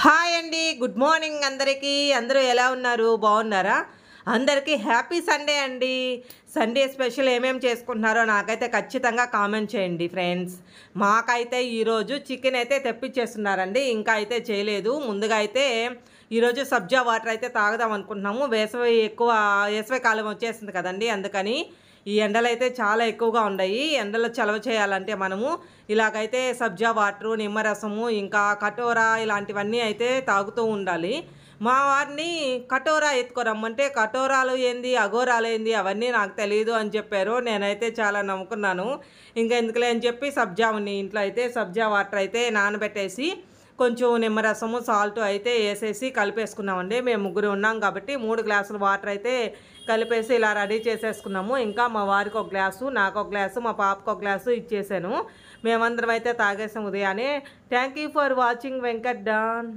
Hi అండి, good morning అందరికీ. అందరూ ఎలా ఉన్నారు? బాగున్నారా? అందరికీ హ్యాపీ సండే అండి. సండే స్పెషల్ ఏమేమి చేసుకుంటున్నారో నాకైతే ఖచ్చితంగా కామెంట్ చేయండి ఫ్రెండ్స్. మాకైతే ఈరోజు చికెన్ అయితే తెప్పించేస్తున్నారండి. ఇంకా అయితే చేయలేదు. ముందుగా అయితే ఈరోజు సబ్జా వాటర్ అయితే తాగుదాం అనుకుంటున్నాము. వేసవి కాలం వచ్చేసింది కదండి, అందుకని ఈ ఎండలు అయితే చాలా ఎక్కువగా ఉన్నాయి. ఎండలో చలవ చేయాలంటే మనము ఇలాగైతే సబ్జా వాటరు, నిమ్మరసము, ఇంకా కటోరా ఇలాంటివన్నీ అయితే తాగుతూ ఉండాలి. మా వారిని కటోరా ఎత్తుకోరమ్మంటే కటోరాలు ఏంది, అఘోరాలు ఏంది అవన్నీ నాకు తెలియదు అని చెప్పారు. నేనైతే చాలా నమ్ముకున్నాను. ఇంకా ఎందుకులే అని చెప్పి ఇంట్లో అయితే సబ్జా వాటర్ అయితే నానబెట్టేసి కొంచెం నిమ్మరసము, సాల్ట్ అయితే వేసేసి కలిపేసుకున్నామండి. మేము ముగ్గురు ఉన్నాం కాబట్టి 3 గ్లాసుల వాటర్ అయితే కలిపేసి ఇలా రెడీ చేసేసుకున్నాము. ఇంకా మా వారికి ఒక గ్లాసు, నాకు ఒక గ్లాసు, మా పాపకు ఒక గ్లాసు ఇచ్చేసాను. మేమందరం అయితే తాగేసాం ఉదయాన్నే. Thank you for watching Venkat don.